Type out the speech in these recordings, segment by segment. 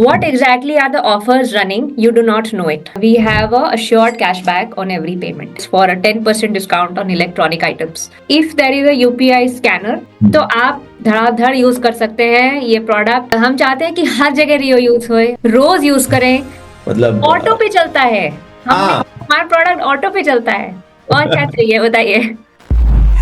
What exactly are the offers running? You do not know it. We have a assured cashback on every payment for a 10% discount on electronic items. If there is a UPI scanner, तो आप धड़ाधड़ use कर सकते हैं ये product. हम चाहते हैं कि हर जगह रियो यूज होए, रोज यूज करें, मतलब ऑटो पे चलता है। हमारा प्रोडक्ट ऑटो पे चलता है। और क्या चाहिए बताइए।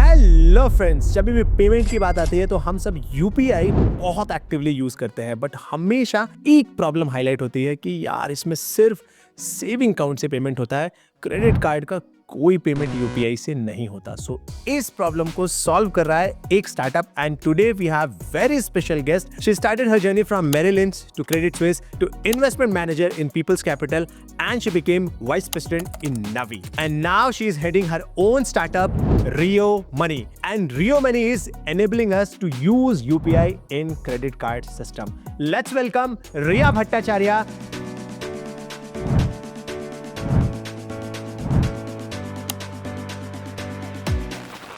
हेलो फ्रेंड्स, जब भी पेमेंट की बात आती है तो हम सब यूपीआई बहुत एक्टिवली यूज करते हैं, बट हमेशा एक प्रॉब्लम हाईलाइट होती है कि यार इसमें सिर्फ सेविंग अकाउंट से पेमेंट होता है, क्रेडिट कार्ड का कोई पेमेंट यूपीआई से नहीं होता। सो इस प्रॉब्लम को सॉल्व कर रहा है एक startup, and today we have very special guest. She started her journey from Merrill Lynch to Credit Suisse to investment manager in People's Capital, and she became vice president in Navi. And now she is heading her own startup, Rio Money. And Rio Money is enabling us to use UPI in credit card system. Let's welcome Riya Bhattacharya.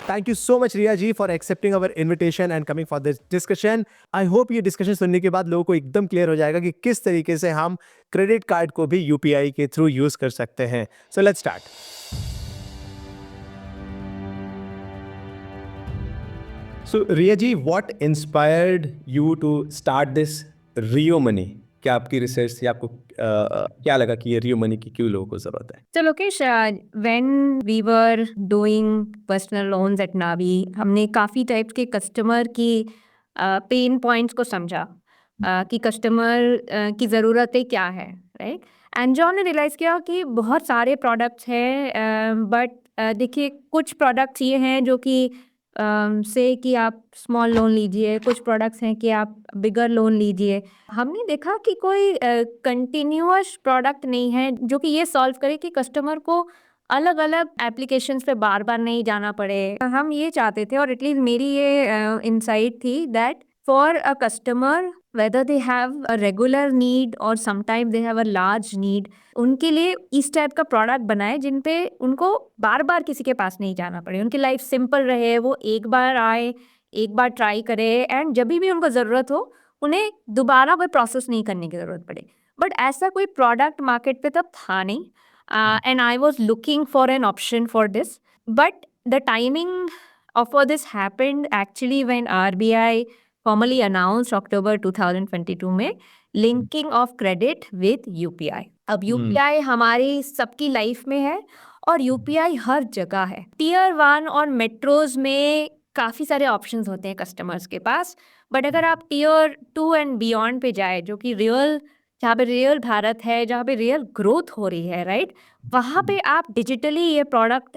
Thank you so much Riya ji for accepting our invitation and coming for this discussion. I hope ये discussion सुनने के बाद लोगों को एकदम clear हो जाएगा कि किस तरीके से हम क्रेडिट कार्ड को भी UPI के थ्रू यूज कर सकते हैं. So let's start. So Riya ji, what inspired you to start this Rio Money? क्या आपकी रिसर्च थी, आपको क्या लगा कि ये रियो मनी की क्यों लोगों को जरूरत है? So Lokesh, when we were doing personal loans at Navi, हमने काफ़ी टाइप्स के कस्टमर की पेन पॉइंट्स को समझा कि कस्टमर की ज़रूरतें क्या है, राइट? एंड जो हमने रियलाइज़ किया कि बहुत सारे प्रोडक्ट्स हैं, बट देखिए कुछ प्रोडक्ट्स ये हैं जो कि से कि आप स्मॉल लोन लीजिए, कुछ प्रोडक्ट्स हैं कि आप बिगर लोन लीजिए। हमने देखा कि कोई कंटिन्यूअस प्रोडक्ट नहीं है जो कि ये सॉल्व करे कि कस्टमर को अलग अलग एप्लीकेशंस पे बार बार नहीं जाना पड़े। हम ये चाहते थे, और एटलीस्ट मेरी ये इंसाइट थी that for a customer whether they have a regular need और sometime they have a large need, उनके लिए इस टाइप का प्रोडक्ट बनाए जिन पे उनको बार बार किसी के पास नहीं जाना पड़े, उनकी लाइफ सिंपल रहे, वो एक बार आए, एक बार ट्राई करे, एंड जब भी उनको ज़रूरत हो उन्हें दोबारा कोई प्रोसेस नहीं करने की ज़रूरत पड़े। बट ऐसा कोई प्रोडक्ट मार्केट पे तब था नहीं, and I was looking for an option for this, but the timing of for this happened actually when RBI formally announced October 2022 में linking of credit with UPI. अब UPI हमारी सबकी लाइफ में है और UPI हर जगह है। टीयर 1 और मेट्रोज में काफ़ी सारे ऑप्शंस होते हैं कस्टमर्स के पास, बट अगर आप टीयर 2 एंड बियॉन्ड पे जाए, जो कि रियल, जहाँ पे रियल भारत है, जहाँ पे रियल ग्रोथ हो रही है, राइट, वहाँ पे आप डिजिटली ये प्रोडक्ट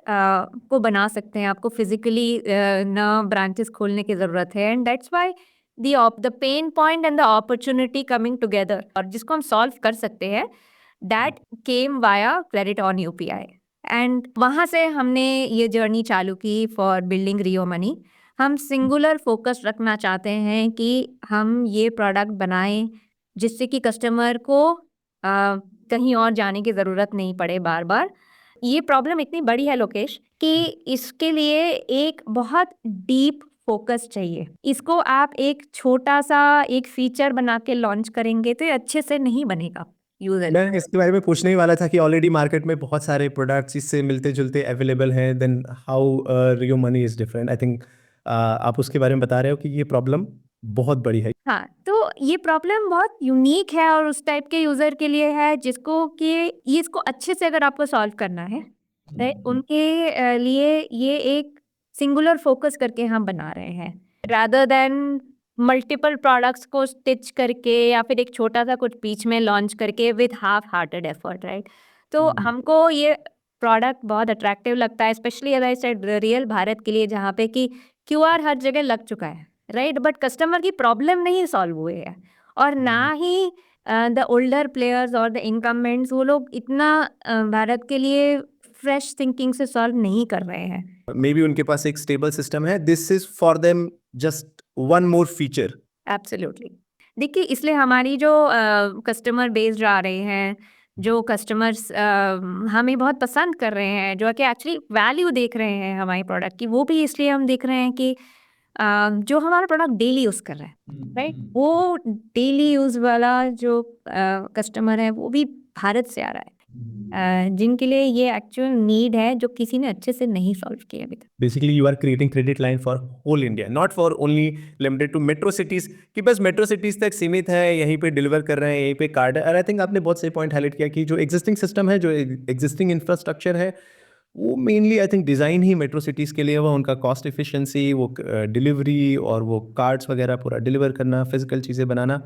को बना सकते हैं। आपको फिजिकली ना ब्रांचेस खोलने की ज़रूरत है, and that's why the pain point and the opportunity coming together, और जिसको हम सॉल्व कर सकते हैं, that came via credit on UPI. And वहाँ से हमने ये जर्नी चालू की फॉर बिल्डिंग रियो मनी। हम सिंगुलर फोकस रखना चाहते हैं कि हम ये प्रोडक्ट बनाएं जिससे कि कस्टमर को कहीं और जाने की ज़रूरत नहीं पड़े बार बार। ये प्रॉब्लम इतनी बड़ी है लोकेश कि इसके लिए एक बहुत डीप फोकस चाहिए। इसको आप एक छोटा सा एक फीचर बना के लॉन्च करेंगे तो ये अच्छे से नहीं बनेगा। मैं इसके बारे में पूछने ही वाला था कि ऑलरेडी मार्केट में बहुत सारे प्रोडक्ट्स इससे मिलते जुलते अवेलेबल हैं, then how Rio money is different. I think आप उसके बारे में बता रहे हो कि ये प्रॉब्लम बहुत बड़ी है। हाँ, तो ये प्रॉब्लम बहुत यूनिक है और उस टाइप के यूज़र के लिए है जिसको कि ये इसको अच्छे से अगर आपको सॉल्व करना है, उनके लिए ये एक सिंगुलर फोकस करके हम बना रहे हैं, रादर देन मल्टीपल प्रोडक्ट्स को स्टिच करके या फिर एक छोटा सा कुछ बीच में लॉन्च करके with half hearted effort, right. तो हमको ये प्रोडक्ट बहुत अट्रैक्टिव लगता है, specially as I said real Bharat के लिए, जहाँ पे कि क्यूआर हर जगह लग चुका है, राइट, बट कस्टमर की प्रॉब्लम नहीं सॉल्व हुए है, और ना ही द ओल्डर प्लेयर्स और द इनकम्बेंट्स, वो लोग इतना भारत के लिए फ्रेश थिंकिंग से सॉल्व नहीं कर रहे हैं। मे बी उनके पास एक स्टेबल सिस्टम है, this is for them just one more feature. Absolutely. देखिए, इसलिए हमारी जो कस्टमर बेस आ रहे हैं, जो कस्टमर्स हमें बहुत पसंद कर रहे हैं, जो कि एक्चुअली वैल्यू देख रहे हैं हमारी प्रोडक्ट की, वो भी इसलिए हम देख रहे हैं कि जो हमारा प्रोडक्ट डेली यूज़ कर रहा है, राइट? वो डेली यूज़ वाला जो कस्टमर है वो भी भारत से आ रहा है, जिनके लिए ये एक्चुअल नीड है जो किसी ने अच्छे से नहीं सॉल्व किया अभी तक। Basically you are creating credit line for whole India, not for only limited to metro cities, कि बस मेट्रो सिटीज तक सीमित है, यहीं पे डिलीवर कर रहे हैं, यहीं पे कार्ड है। और आई थिंक आपने बहुत सही पॉइंट हाईलाइट किया कि जो एग्जिस्टिंग सिस्टम है, जो एग्जिस्टिंग इंफ्रास्ट्रक्चर है, वो mainly I think design he metro cities के लिए हुआ। उनका कॉस्ट एफिशिएंसी, वो डिलीवरी और वो कार्ड्स वगैरह पूरा डिलीवर करना, फिजिकल चीज़ें बनाना।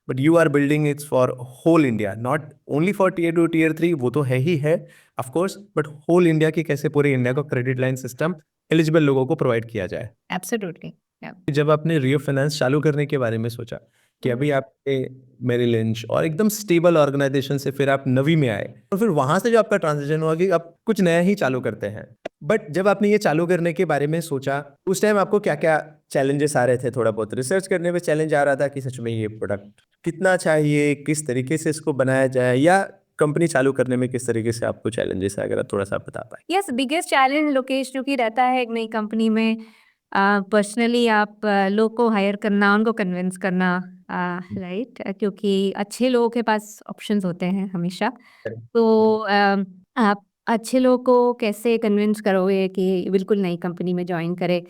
But you are building its for whole India, not only for tier 2 tier 3, वो तो है ही है of course, but whole India की कैसे पूरे इंडिया को क्रेडिट लाइन सिस्टम एलिजिबल लोगों को प्रोवाइड किया जाए। एब्सोल्युटली, या। जब आपने रियो फाइनेंस चालू करने के बारे में सोचा कि अभी आपके मेरी लिंच और एकदम स्टेबल ऑर्गेनाइजेशन से फिर आप नवी में आए, और फिर वहां से जो आपका ट्रांजिशन हुआ कि आप कुछ नया ही चालू करते हैं, बट जब आपने ये चालू करने के बारे में सोचा, उस टाइम आपको क्या क्या चैलेंजेस आ रहे थे? थोड़ा बहुत रिसर्च करने में चैलेंज आ रहा था कि सच में ये प्रोडक्ट कितना चाहिए, किस तरीके से इसको बनाया जाए, या कंपनी चालू करने में किस तरीके से आपको चैलेंजेस है? अगर आप थोड़ा सा बता पाए। यस, बिगेस्ट चैलेंज लोकेश जो कि रहता है एक नई कंपनी में, पर्सनली आप लोग को हायर करना, उनको कन्विंस करना, राइट? क्योंकि अच्छे लोगों के पास ऑप्शंस होते हैं हमेशा। तो आप अच्छे लोगों को कैसे कन्विंस करोगे कि बिल्कुल नई कंपनी में ज्वाइन करे?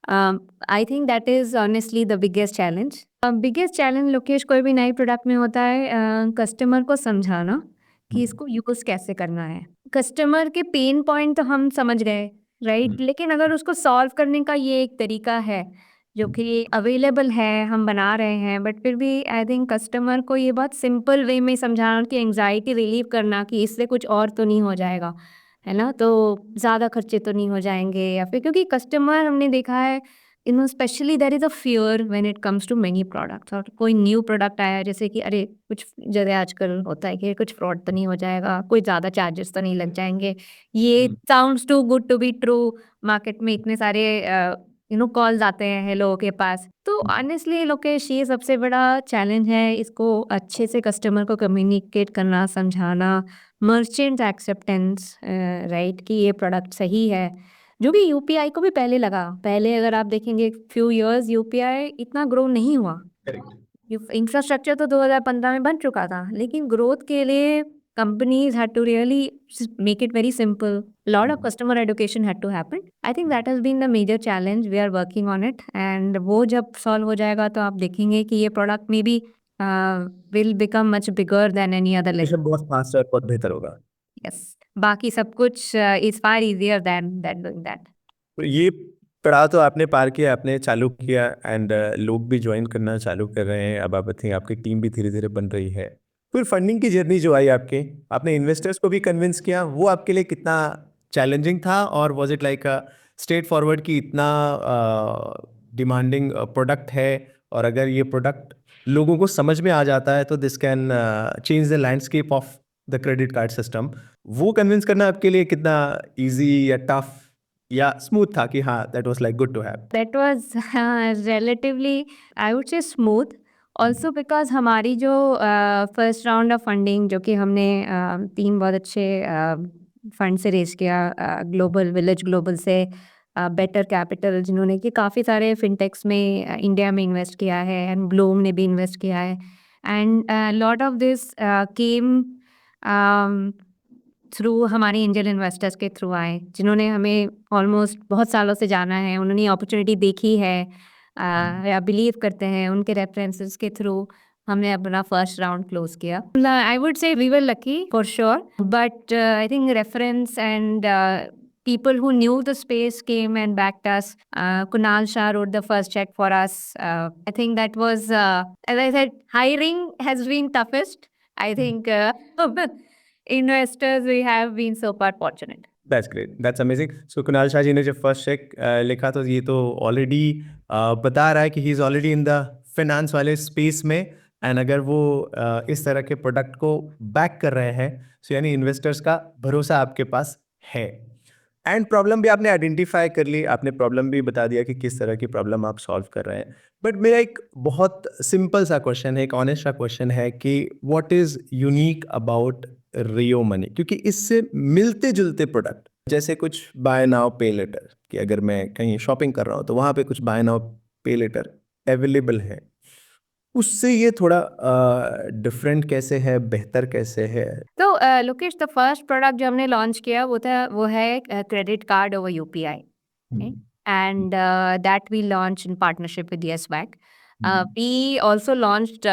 I think that is honestly the biggest challenge. Biggest challenge Lokesh कोई भी नई प्रोडक्ट में होता है कस्टमर को समझाना कि इसको यूज़ कैसे करना है। कस्टमर के पेन पॉइंट तो हम समझ गए, राइट? लेकिन अगर उसको सॉल्व करने का ये एक तरीका है जो कि अवेलेबल है, हम बना रहे हैं, बट फिर भी आई थिंक कस्टमर को ये बहुत सिंपल वे में समझाना कि एंग्जाइटी रिलीव करना कि इससे कुछ और तो नहीं हो जाएगा, है ना? तो ज़्यादा खर्चे तो नहीं हो जाएंगे, या फिर क्योंकि कस्टमर हमने देखा है, specially there is a fear when it comes to many products. और कोई न्यू प्रोडक्ट आया जैसे कि अरे कुछ जगह आजकल होता है कि कुछ फ्रॉड तो नहीं हो जाएगा, कोई ज़्यादा चार्जेस तो नहीं लग जाएंगे, ये sounds too good to be true. Market में इतने सारे कॉल्स आते हैं लोगों के पास। तो ऑनेस्टली लोकेश, ये सबसे बड़ा चैलेंज है, इसको अच्छे से कस्टमर को कम्युनिकेट करना, समझाना, मर्चेंट एक्सेप्टेंस, राइट, कि ये प्रोडक्ट सही है। जो भी यूपीआई को भी पहले लगा, पहले अगर आप देखेंगे फ्यू इयर्स यूपीआई इतना ग्रो नहीं हुआ। इंफ्रास्ट्रक्चर तो 2015 में बन चुका था, लेकिन ग्रोथ के लिए companies had to really make it very simple. A lot of customer education had to happen. I think that has been the major challenge. We are working on it. And वो जब solve हो जाएगा तो आप देखेंगे कि ये product maybe will become much bigger than any other. बहुत फास्ट और बहुत बेहतर होगा। Yes. बाकी सब कुछ is far easier than doing that. ये पड़ाव तो आपने पार किया, आपने चालू किया, एंड लोग भी ज्वाइन करना चालू कर रहे हैं। अब आप थिंक आपकी टीम भी धीरे धीरे बन रही है। फिर फंडिंग की जर्नी जो आई आपके, आपने इन्वेस्टर्स को भी कन्विंस किया, वो आपके लिए कितना चैलेंजिंग था? और was it like straight forward कि इतना डिमांडिंग प्रोडक्ट है, और अगर ये प्रोडक्ट लोगों को समझ में आ जाता है तो this can change the landscape of the credit card system, वो कन्विंस करना आपके लिए कितना ईजी या टफ या स्मूथ था कि हाँ that was like good to have? That was relatively, I would say, smooth. Also because हमारी जो फर्स्ट राउंड ऑफ फंडिंग जो कि हमने 3 बहुत अच्छे फंड से रेज किया, ग्लोबल विलेज ग्लोबल से, बेटर कैपिटल जिन्होंने कि काफ़ी सारे फिनटेक्स में इंडिया में इन्वेस्ट किया है, एंड ब्लूम ने भी इन्वेस्ट किया है, and lot of this came through हमारे एंजल इन्वेस्टर्स के थ्रू आए, जिन्होंने हमें ऑलमोस्ट बहुत सालों से जाना है, उन्होंने अपॉर्चुनिटी देखी है या बिलीव करते हैं, उनके रेफरेंसेस के थ्रू हमने अपना फर्स्ट राउंड क्लोज किया। I would say we were lucky for sure, but I think reference and people who knew the space came and backed us. Kunal Shah wrote the first check for us. I think that was, as I said, hiring has been toughest. I think investors, we have been so far fortunate. That's great, that's amazing. So Kunal Shah ji ने जब first check लिखा तो ये तो already बता रहा है कि he is already in the finance वाले स्पेस में, एंड अगर वो इस तरह के प्रोडक्ट को बैक कर रहे हैं, सो यानी इन्वेस्टर्स का भरोसा आपके पास है। एंड प्रॉब्लम भी आपने आइडेंटिफाई कर ली, आपने प्रॉब्लम भी बता दिया कि किस तरह की प्रॉब्लम आप सॉल्व कर रहे हैं। बट मेरा एक बहुत सिंपल सा क्वेश्चन है, एक ऑनेस्ट सा क्वेश्चन है कि what is unique about Rio money? क्योंकि इससे मिलते जुलते प्रोडक्ट जैसे कुछ बाय नाउ पे लेटर, कि अगर मैं कहीं शॉपिंग कर रहा हूँ तो वहाँ पे कुछ बाय नाउ पे लेटर अवेलेबल है, उससे ये थोड़ा डिफरेंट कैसे है, बेहतर कैसे है? तो लोकेश, द फर्स्ट प्रोडक्ट जो हमने लॉन्च किया वो है credit card over UPI, and that we launched in partnership with Yes Bank. We also launched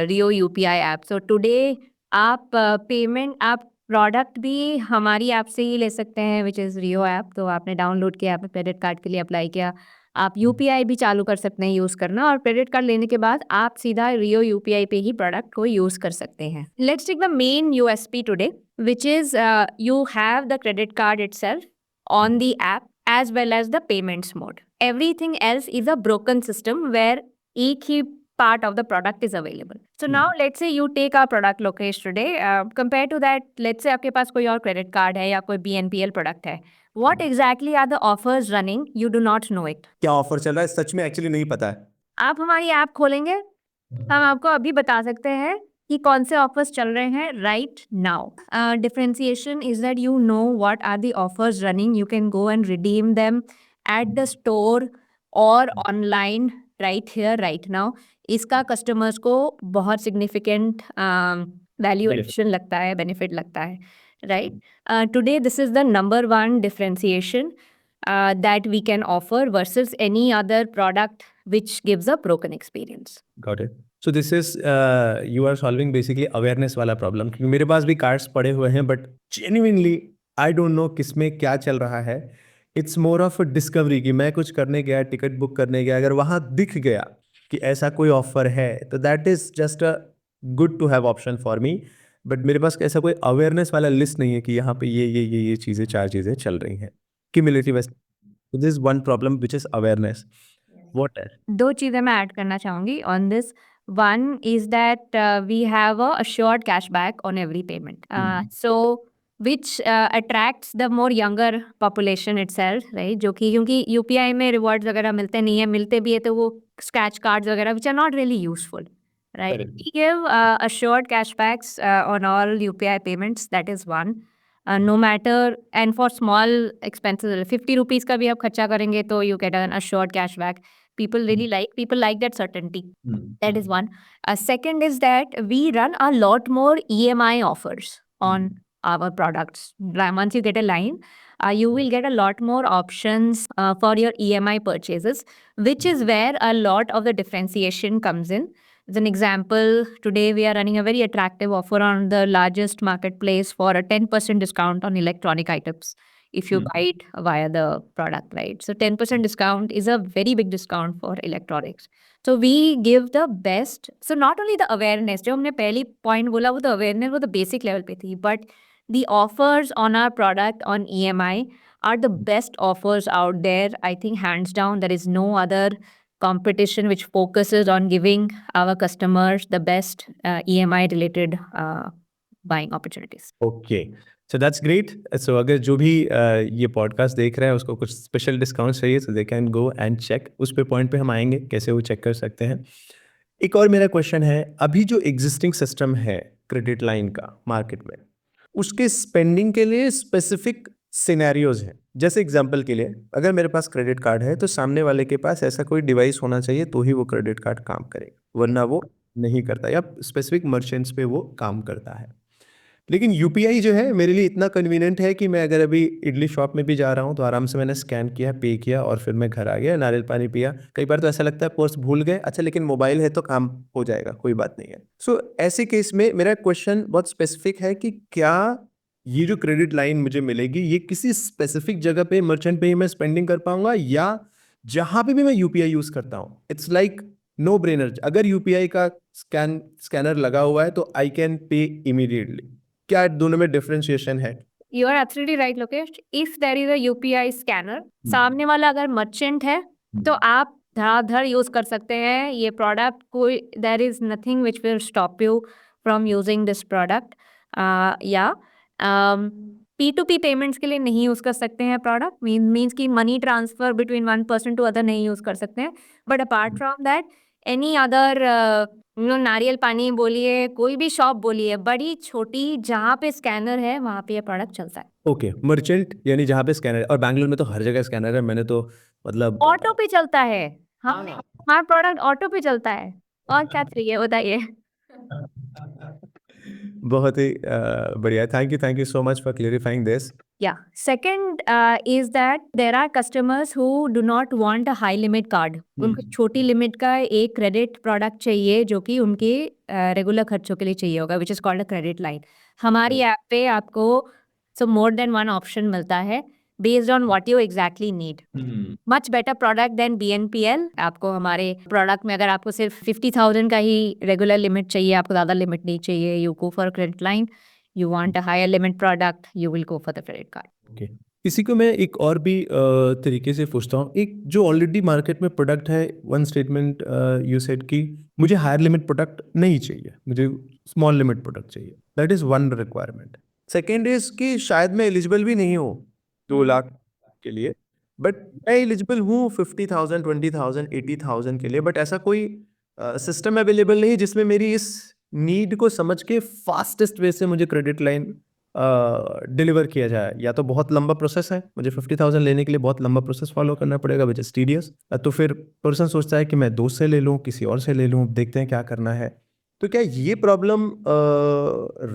Rio UPI app. So today आप पेमेंट आप प्रोडक्ट भी हमारी ऐप से ही ले सकते हैं, विच इज़ रियो ऐप. तो आपने डाउनलोड किया, आपने क्रेडिट कार्ड के लिए अप्लाई किया, आप यूपीआई भी चालू कर सकते हैं यूज़ करना, और क्रेडिट कार्ड लेने के बाद आप सीधा रियो यूपीआई पे ही प्रोडक्ट को यूज़ कर सकते हैं. Let's take the main USP today, which is you have the credit card itself on the app as well as the payments mode. Everything else is a broken system where each he part of the product is available. So now let's say you take our product Lokesh today, compared to that, let's say आपके पास कोई और credit card है या कोई BNPL product है. What exactly are the offers running? You do not know it. क्या offer चल रहा है सच में एक्चुअली नहीं पता है। आप हमारी ऐप खोलेंगे, हम आपको अभी बता सकते हैं कि कौन से ऑफर्स चल रहे हैं right now. Differentiation is that you know what are the offers running. You can go and redeem them at the store और online right here right now. इसका कस्टमर्स को बहुत सिग्निफिकेंट वैल्यू एडिशन लगता है, benefit लगता है, right. Today this is the number one differentiation that we can offer versus any other product which gives a broken experience. Got it. So this is you are solving basically awareness वाला problem, क्योंकि मेरे पास भी cards पड़े हुए हैं but genuinely I don't know किसमें क्या चल रहा है. It's more of a discovery कि मैं कुछ करने गया, टिकट बुक करने गया, अगर वहाँ दिख गया कि ऐसा कोई ऑफर है तो that is just a good to have option for me. But मेरे पास ऐसा कोई अवेयरनेस वाला लिस्ट नहीं है कि यहाँ पे ये चीज़ें, चार चीज़ें चल रही हैं cumulative. This is one problem which is awareness. What है? दो चीज़ें मैं ऐड करना चाहूँगी on this. One is that we have a assured cashback on every payment. So which attracts the more younger population itself, right? जो कि क्योंकि UPI में rewards वगैरह मिलते नहीं है, मिलते भी है तो वो scratch cards वगैरह which are not really useful, right? Correct. We give assured cashbacks on all UPI payments. That is one. No matter, and for small expenses, 50 rupees का भी आप खर्चा करेंगे तो you get an assured cashback. People like that certainty. That is one. Second is that we run a lot more EMI offers on our products. Once you get a line, you will get a lot more options for your EMI purchases, which is where a lot of the differentiation comes in. As an example, today we are running a very attractive offer on the largest marketplace for a 10% discount on electronic items if you buy it via the product, right? So 10% discount is a very big discount for electronics. So we give the best. So not only the awareness, जो हमने पहली point बोला वो तो awareness वो तो basic level पे थी, but the offers on our product on EMI are the best offers out there. I think hands down there is no other competition which focuses on giving our customers the best EMI related buying opportunities. Okay, so that's great. So अगर जो भी ये podcast देख रहे हैं उसको कुछ special discount चाहिए तो they can go and check. उस पे पॉइंट पे हम आएंगे कैसे वो चेक कर सकते हैं. एक और मेरा क्वेश्चन है, अभी जो एग्जिस्टिंग सिस्टम है क्रेडिट लाइन का मार्केट में, उसके स्पेंडिंग के लिए स्पेसिफिक सिनेरियोज हैं. जैसे एग्जांपल के लिए अगर मेरे पास क्रेडिट कार्ड है तो सामने वाले के पास ऐसा कोई डिवाइस होना चाहिए तो ही वो क्रेडिट कार्ड काम करेगा, वरना वो नहीं करता, या स्पेसिफिक मर्चेंट्स पे वो काम करता है. लेकिन यूपीआई जो है मेरे लिए इतना कन्वीनियंट है कि मैं अगर अभी इडली शॉप में भी जा रहा हूँ तो आराम से मैंने स्कैन किया, पे किया और फिर मैं घर आ गया, नारियल पानी पिया. कई बार तो ऐसा लगता है पर्स भूल गए, अच्छा लेकिन मोबाइल है तो काम हो जाएगा, कोई बात नहीं है. सो ऐसे केस में मेरा क्वेश्चन बहुत स्पेसिफिक है कि क्या ये जो क्रेडिट लाइन मुझे मिलेगी ये किसी स्पेसिफिक जगह पे मर्चेंट पे ही मैं स्पेंडिंग कर पाऊंगा, या जहां पे भी मैं यूपीआई यूज करता हूँ इट्स लाइक नो ब्रेनर, अगर यूपीआई का स्कैनर लगा हुआ है तो आई कैन पे इमीडिएटली. क्या दोनों में डिफरेंशिएशन है? You are absolutely right, Lokesh. If there is a UPI scanner, सामने वाला अगर मर्चेंट है तो आप धड़ाधड़ यूज कर सकते हैं ये प्रोडक्ट. कोई there is nothing which will stop you from using this product. या P2P पेमेंट्स के लिए नहीं यूज कर सकते हैं प्रोडक्ट, मीन्स कि money transfer between one person to other नहीं यूज कर सकते हैं. But apart from that any other नारियल पानी बोलिए, कोई भी शॉप बोलिए, बड़ी छोटी जहाँ पे स्कैनर है वहाँ पे ये प्रोडक्ट चलता है. ओके, मर्चेंट यानी जहाँ पे स्कैनर है, और बैंगलोर में तो हर जगह स्कैनर है. मैंने तो मतलब ऑटो पे चलता है. हाँ, हमारा प्रोडक्ट ऑटो पे चलता है, और क्या चाहिए बताइए? बहुत ही बढ़िया। Thank you so much for clarifying this. Yeah. Second is that there are customers who do not want a high limit card. उनको छोटी लिमिट का एक क्रेडिट प्रोडक्ट चाहिए जो कि उनके रेगुलर खर्चों के लिए चाहिए होगा, which is called a credit line. हमारी ऐप पे आपको so more than one option मिलता है based on what you exactly need. Much better product than BNPL। आपको हमारे प्रोडक्ट में अगर आपको सिर्फ 50,000 का ही रेगुलर लिमिट चाहिए, आपको ज़्यादा लिमिट नहीं चाहिए, you go for credit line. You want a higher limit product, you will go for the credit card. Okay. इसी को मैं एक और भी तरीके से पूछता हूँ। एक जो ऑलरेडी मार्केट में प्रोडक्ट है, वन स्टेटमेंट यू सेड कि मुझे हायर लिमिट प्रोडक्ट नहीं चाहिए, मुझे स्मॉल लिमिट प्रोडक्ट चाहिए, that is one requirement. Second is कि शायद मैं एलिजिबल भी नहीं हूँ 2 लाख के लिए, बट मैं एलिजिबल हूँ 50,000, 20,000, 80,000 के लिए, बट ऐसा कोई सिस्टम अवेलेबल नहीं जिसमें मेरी इस नीड को समझ के फास्टेस्ट वे से मुझे क्रेडिट लाइन डिलीवर किया जाए। या तो बहुत लंबा प्रोसेस है, मुझे 50,000 लेने के लिए बहुत लंबा प्रोसेस फॉलो करना पड़ेगा विच इज़ टीडियस, तो फिर पर्सन सोचता है कि मैं दोस्त से ले लूँ, किसी और से ले लूँ, देखते हैं क्या करना है। तो क्या ये प्रॉब्लम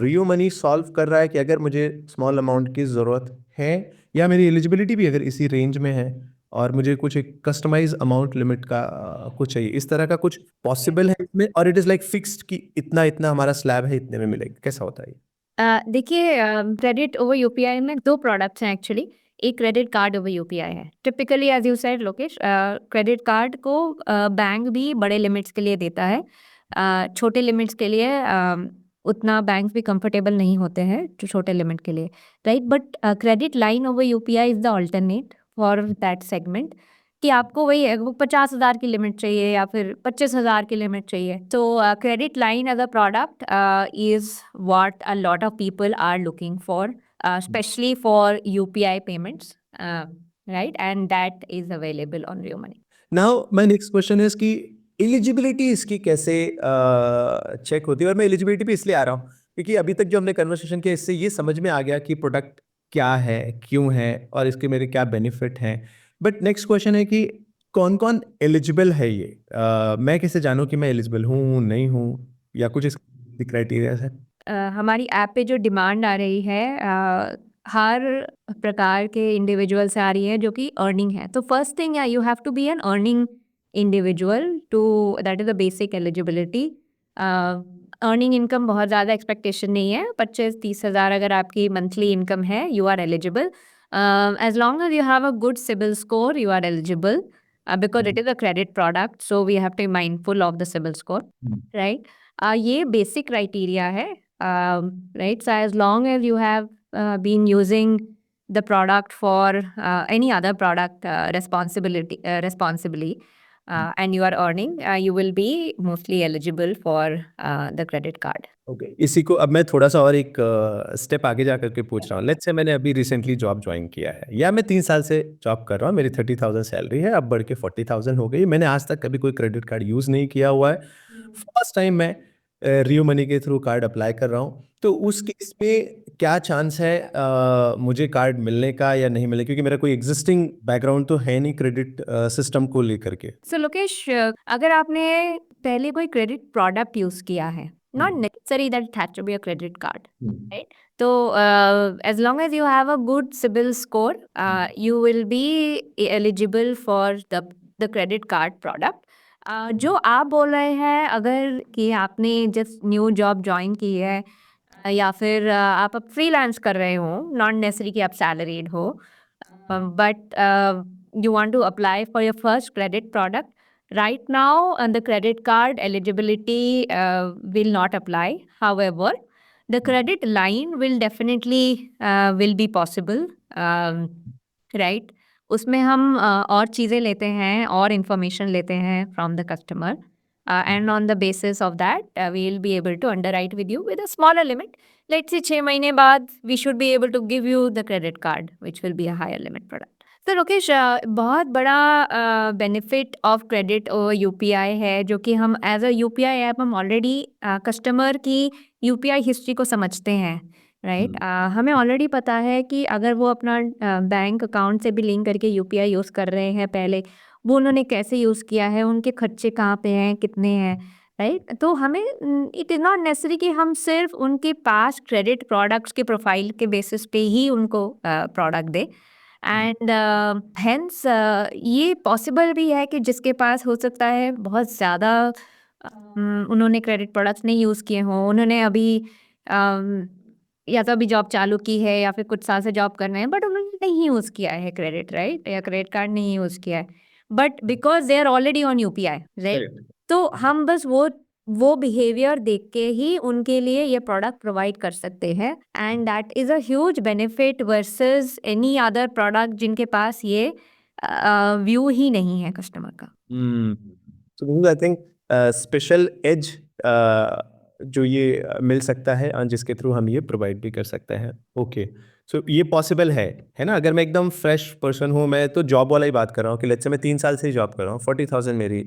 रियो मनी सॉल्व कर रहा है कि अगर मुझे स्मॉल अमाउंट की ज़रूरत है या मेरी एलिजिबिलिटी भी अगर इसी रेंज में है और मुझे कुछ एक कस्टमाइज अमाउंट लिमिट का कुछ चाहिए, इस तरह का कुछ पॉसिबल है इसमें, और इट इज़ लाइक फिक्स्ड कि इतना इतना हमारा स्लैब है, इतने में मिलेगा, कैसा होता है ये? देखिए, क्रेडिट ओवर यूपीआई में दो प्रोडक्ट्स हैं एक्चुअली। एक क्रेडिट कार्ड ओवर यूपीआई है। Typically as you said Lokesh, credit card को बैंक भी बड़े लिमिट्स के लिए देता है। छोटे लिमिट्स के लिए उतना बैंक भी कंफर्टेबल नहीं होते हैं जो छोटे लिमिट के लिए, right? But credit line over UPI is the alternate for that segment, कि आपको वही है, वो 50,000 की लिमिट चाहिए या फिर 25,000 की लिमिट चाहिए। तो credit line as a product is what a lot of people are looking for, specially for UPI payments, right? And that is available on Rio Money. Now my next question is कि eligibility इसकी कैसे check होती है? और मैं eligibility पे इसलिए आ रहा हूँ क्योंकि अभी तक जो हमने कन्वर्सेशन किया इससे ये समझ में आ गया कि प्रोडक्ट क्या है, क्यों है और इसके मेरे क्या बेनिफिट हैं। बट नेक्स्ट क्वेश्चन है कि कौन कौन एलिजिबल है ये? मैं कैसे जानूँ कि मैं एलिजिबल हूँ, नहीं हूँ, या कुछ इसकी क्राइटेरिया है? हमारी ऐप पे जो डिमांड आ रही है, हर प्रकार के इंडिविजुअल से आ रही है जो कि अर्निंग है। तो first thing, you have to be an earning individual too, that is the basic eligibility. Earning income बहुत ज़्यादा एक्सपेक्टेशन नहीं है, 25-30 हज़ार अगर आपकी मंथली इनकम है, you are eligible. As long as you have a good CIBIL score, you are eligible, because it is a credit product, so we have to be mindful of the CIBIL score, right? ये basic criteria है, right? So as long as you have been using the product for any other product responsibly, and you are earning, you will be mostly eligible for the credit card. Okay, इसी को अब मैं थोड़ा सा और एक step आगे जा करके पूछ रहा हूँ। लेट्स से मैंने अभी रिसेंटली जॉब ज्वाइन किया है, या मैं 3 साल से जॉब कर रहा हूँ, मेरी 30,000 सैलरी है, अब बढ़ के 40,000 हो गई। मैंने आज तक कभी कोई क्रेडिट कार्ड यूज़ नहीं किया हुआ है। फर्स्ट टाइम मैं रियो मनी के थ्रू कार्ड अप्लाई कर रहा हूँ, तो उस केस में क्या चांस है मुझे कार्ड मिलने का या नहीं मिलने? क्योंकि मेरा कोई एग्जिस्टिंग बैकग्राउंड तो है नहीं क्रेडिट सिस्टम को लेकर के। So लोकेश, अगर आपने पहले कोई क्रेडिट प्रोडक्ट यूज किया है, not necessary that it has to be a credit card, right? So as long as you have a good CIBIL score, you will be eligible for the credit card product. जो आप बोल रहे हैं, अगर कि आपने जस्ट न्यू जॉब ज्वाइन की है, या फिर आप अब फ्रीलांस कर रहे हो, नॉट नेसेसरी कि आप सैलरीड हो, but you want to apply for your first credit product. Right now, the credit card eligibility will not apply. However, the credit line will definitely will be possible, right? उसमें हम और चीज़ें लेते हैं और information लेते हैं from the customer, and on the basis of that, we will be able to underwrite with you with a smaller limit. Let's say 6 महीने बाद we should be able to give you the credit card, which will be a higher limit product. तो लोकेश, बहुत बड़ा benefit of credit और UPI है, जो कि हम एज अ यूपीआई ऐप हम ऑलरेडी कस्टमर की यूपीआई हिस्ट्री को समझते हैं, राइट? हमें ऑलरेडी पता है कि अगर वो अपना बैंक अकाउंट से भी लिंक करके यूपीआई यूज़ कर रहे हैं पहले, वो उन्होंने कैसे यूज़ किया है, उनके खर्चे कहाँ पे हैं, कितने हैं, राइट? तो हमें इट इज़ नॉट नेसेसरी कि हम सिर्फ उनके पास क्रेडिट प्रोडक्ट्स के प्रोफाइल के बेसिस पे ही उनको प्रोडक्ट दें। एंड हेंस ये पॉसिबल भी है कि जिसके पास हो सकता है बहुत ज़्यादा उन्होंने क्रेडिट प्रोडक्ट्स नहीं यूज़ किए हों, उन्होंने अभी या तो अभी जॉब चालू की है या फिर कुछ साल से जॉब कर रहे हैं, बट उन्होंने नहीं यूज़ किया है क्रेडिट, राइट? या क्रेडिट कार्ड नहीं यूज़ किया है, but because they are already on UPI, right? तो हम बस वो बिहेवियर देख के ही उनके लिए ये प्रोडक्ट प्रोवाइड कर सकते हैं, and that is a huge benefit versus any other product जिनके पास ये व्यू ही नहीं है कस्टमर का। So I think special as जो ये मिल सकता है जिसके थ्रू हम ये प्रोवाइड भी कर सकते हैं। ओके, सो ये पॉसिबल है ना? अगर मैं एकदम फ्रेश पर्सन हूँ, मैं तो जॉब वाला ही बात कर रहा हूँ कि लेट्स से मैं 3 साल से ही जॉब कर रहा हूँ, 40,000 मेरी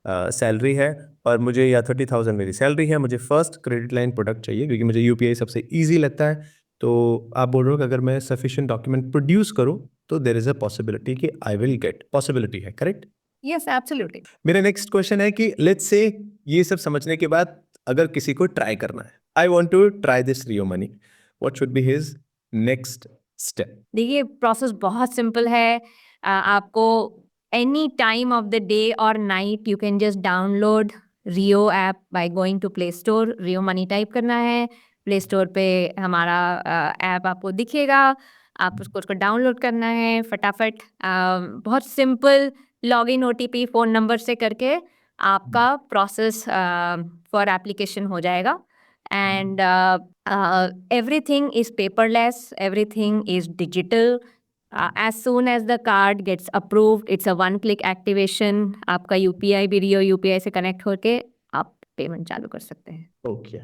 सैलरी है और मुझे या 30,000 मेरी सैलरी है, मुझे फर्स्ट क्रेडिट लाइन प्रोडक्ट चाहिए क्योंकि मुझे यूपीआई सबसे ईजी लगता है। तो आप बोल रहे हो कि अगर मैं सफिशिएंट डॉक्यूमेंट प्रोड्यूस करूँ तो देयर इज़ अ पॉसिबिलिटी कि आई विल गेट, पॉसिबिलिटी है, करेक्ट? Yes, absolutely. मेरा नेक्स्ट क्वेश्चन है कि लेट्स से ये सब समझने के बाद अगर किसी को ट्राई करना है, I want to try this Rio money, what should be his next step? देखिए, प्रोसेस बहुत सिंपल है। आपको any time of the day और night you can just download Rio app by going to Play Store. Rio money type करना है, play store पे हमारा app आपको दिखेगा, आप उसको डाउनलोड करना है फटाफट। बहुत simple login OTP phone number से करके आपका प्रोसेस फॉर एप्लीकेशन हो जाएगा। And everything is paperless, everything is digital. As soon as the card gets approved, it's a one click activation. आपका यूपीआई भी रियो यूपीआई से कनेक्ट होके आप पेमेंट चालू कर सकते हैं। ओके,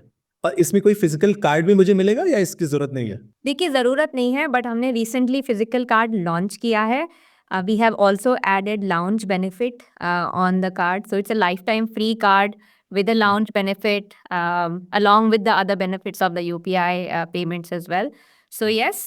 और इसमें कोई फिजिकल कार्ड भी मुझे मिलेगा या इसकी जरूरत नहीं है? देखिए, ज़रूरत नहीं है, बट हमने रिसेंटली फिजिकल कार्ड लॉन्च किया है। We have also added lounge benefit on the card, so it's a lifetime free card with a lounge benefit, along with the other benefits of the UPI payments as well. So yes,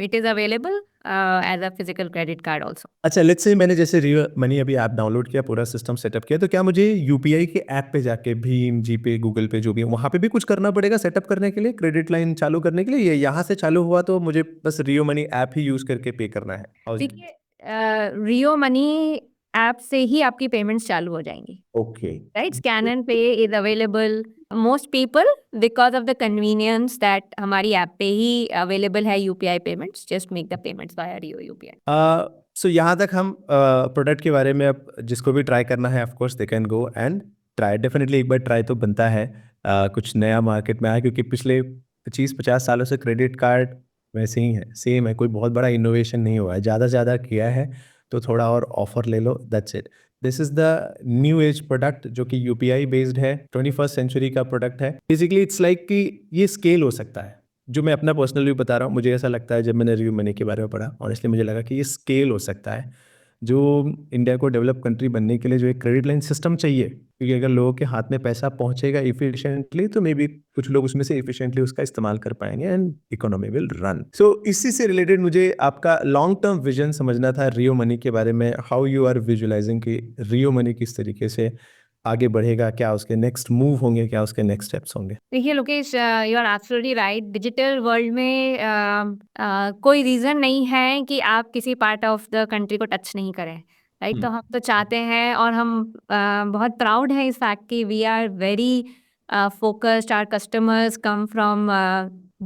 it is available as a physical credit card also. अच्छा, let's say मैंने जैसे रियो money अभी app download किया, पूरा system setup किया, तो क्या मुझे यूपीआई के ऐप पे जाके भीम, जीपे, गूगल पे जो भी है वहाँ पे भी कुछ करना पड़ेगा सेटअप करने के लिए, क्रेडिट लाइन चालू करने के लिए? ये यहाँ से चालू हुआ तो मुझे बस रियो मनी ऐप ही यूज करके पे करना है? देखिए, रियो मनी ऐप से ही आपकी पेमेंट्स चालू हो जाएंगी, okay, right? Scan and pay is available. Most people, because of the convenience that हमारी ऐप पे ही available है UPI payments, just make the payments via Rio UPI. सो यहाँ तक हम प्रोडक्ट के बारे में, अब जिसको भी ट्राई करना है of course they can go and try, definitely एक बार ट्राई तो बनता है। कुछ नया मार्केट में आया क्योंकि पिछले 25-50 सालों से क्रेडिट कार्ड वैसे ही है, सेम है, कोई बहुत बड़ा इनोवेशन नहीं हुआ है, ज़्यादा से ज़्यादा किया है तो थोड़ा और ऑफर ले लो, that's it. This is the new age product जो कि यूपीआई बेस्ड है, 21st सेंचुरी का प्रोडक्ट है। बेसिकली इट्स लाइक कि ये स्केल हो सकता है, जो मैं अपना पर्सनल व्यू बता रहा हूँ, मुझे ऐसा लगता है जब मैंने रिव्यू मनी के बारे में पढ़ा, ऑनेस्टली मुझे लगा कि ये स्केल हो सकता है, जो इंडिया को डेवलप कंट्री बनने के लिए जो एक क्रेडिट लाइन सिस्टम चाहिए, क्योंकि अगर लोगों के हाथ में पैसा पहुंचेगा इफिशिएंटली तो मे बी कुछ लोग उसमें से इफिशिएंटली उसका इस्तेमाल कर पाएंगे एंड इकोनॉमी विल रन। सो इसी से रिलेटेड मुझे आपका लॉन्ग टर्म विजन समझना था रियो मनी के बारे में, हाउ यू आर विजुअलाइजिंग कि रियो मनी किस तरीके से आगे बढ़ेगा, क्या उसके नेक्स्ट मूव होंगे, क्या उसके नेक्स्ट स्टेप्स होंगे? देखिए Lokesh, you are absolutely right. Digital world में कोई रीज़न नहीं है कि आप किसी पार्ट ऑफ द कंट्री को टच नहीं करें, राइट? तो हम तो चाहते हैं और हम बहुत प्राउड हैं इस फैक्ट कि we are very focused, our customers come from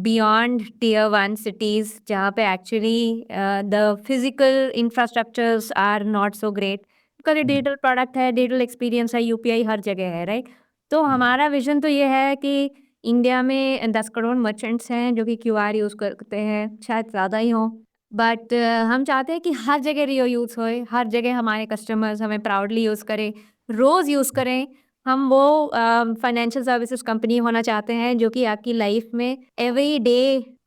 beyond tier 1 cities, जहाँ पे actually the physical infrastructures are not so great, because ये डिजिटल प्रोडक्ट है, डिजिटल एक्सपीरियंस है, यूपीआई हर जगह है, राइट? तो हमारा विजन तो ये है कि इंडिया में 10 करोड़ मर्चेंट्स हैं जो कि क्यूआर यूज़ करते हैं, शायद ज़्यादा ही हों, बट हम चाहते हैं कि हर जगह रियो यूज़ होए, हर जगह हमारे कस्टमर्स हमें प्राउडली यूज़ करें, रोज़ यूज़ करें। हम वो फाइनेंशियल सर्विसेज कंपनी होना चाहते हैं जो कि आपकी लाइफ में एवरी डे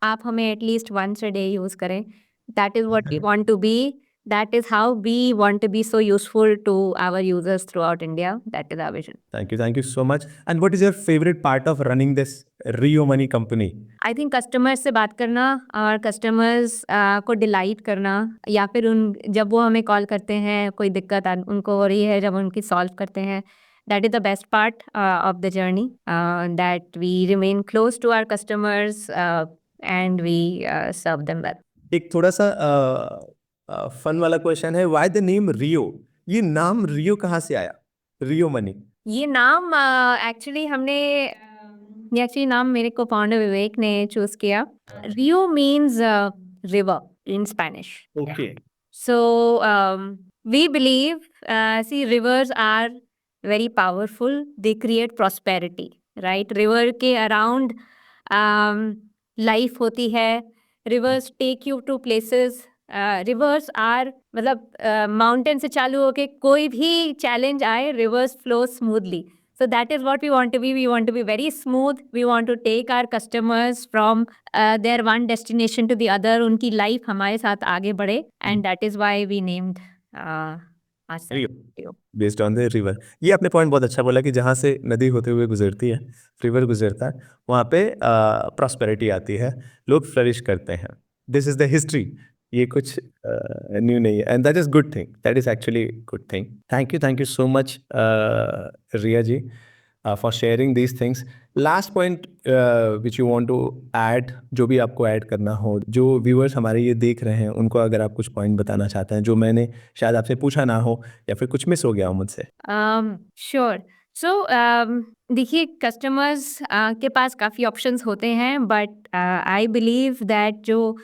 आप हमें at least once a day use करें। That is what we want to be, That is how we want to be so useful to our users throughout India. That is our vision. Thank you so much. And what is your favorite part of running this Rio Money company? I think customers से बात करना और customers को delight करना, या फिर जब वो हमें कॉल करते हैं कोई दिक्कत उनको हो रही है, जब उनकी सॉल्व करते हैं, that is the best part of the journey, that we remain close to our customers and we serve them well. एक थोड़ा सा फन वाला क्वेश्चन है, व्हाई द नेम रियो? ये नाम रियो कहाँ से आया, रियो मनी? ये नाम एक्चुअली नाम मेरे को फाउंडर विवेक ने चूज किया. Rio means river in Spanish. Okay. So we believe, rivers are very powerful. They create prosperity, right? River के around life होती है. Rivers take you to places. Rivers are मतलब mountain से चालू होके कोई भी challenge आए, rivers flow smoothly. So that is what we want to be. We want to be very smooth. We want to take our customers from their one destination to the other. उनकी life हमारे साथ आगे बढ़े. And that is why we named ourselves Rio. Based on the river. ये आपने point बहुत अच्छा बोला कि जहाँ से नदी होते हुए गुजरती है, रिवर गुजरता है, वहाँ पे प्रॉस्पेरिटी आती है, लोग फ्लरिश करते हैं. This is the history. ये कुछ न्यू नहीं है, and that is good thing. That is actually good thing. Thank you so much Riya ji for sharing these things. Last point which you want to add, जो भी आपको add करना हो, जो व्यूअर्स हमारे ये देख रहे हैं, उनको अगर आप कुछ पॉइंट बताना चाहते हैं जो मैंने शायद आपसे पूछा ना हो या फिर कुछ मिस हो गया हो मुझसे. Sure. So देखिए, कस्टमर्स के पास काफ़ी ऑप्शंस होते हैं, बट आई बिलीव दैट जो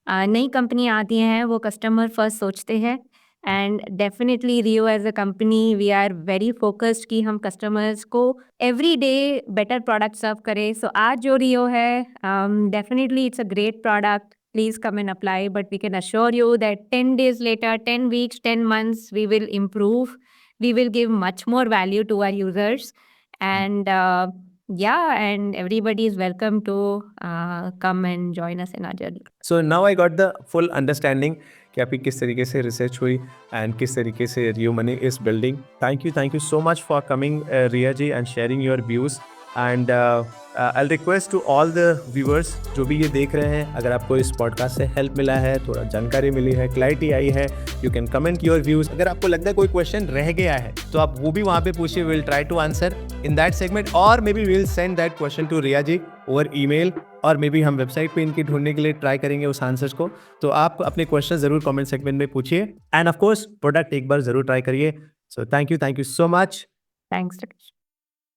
नई कंपनी आती हैं वो कस्टमर फर्स्ट सोचते हैं. And definitely Rio as a company we are very focused कि हम कस्टमर्स को every day better product serve करें. सो आज जो रियो है, definitely it's a great product. Please come and apply, but we can assure you that 10 days later, 10 weeks, 10 months, we will improve. We will give much more value to our users. And and everybody is welcome to come and join us in our journey. So now I got the full understanding कि आपकी किस तरीके से research हुई and किस तरीके से Rio money is building. Thank you so much for coming Riya ji and sharing your views. And I request to all the viewers जो भी ये देख रहे हैं, अगर आपको इस पॉडकास्ट से हेल्प मिला है, थोड़ा जानकारी मिली है, क्लैरिटी आई है, you can comment your views. अगर आपको लगता है कोई क्वेश्चन रह गया है तो आप वो भी वहाँ पे पूछिए. Will try to answer in that segment, और maybe will send that question to Riya ji over email, और मे बी हम वेबसाइट पे इनकी ढूंढने के लिए ट्राई करेंगे उस आंसर्स को. तो आप अपने क्वेश्चन ज़रूर कमेंट सेगमेंट में पूछिए, एंड ऑफ कोर्स प्रोडक्ट एक बार ज़रूर ट्राई करिए. So thank you so much. Thanks, Rakesh.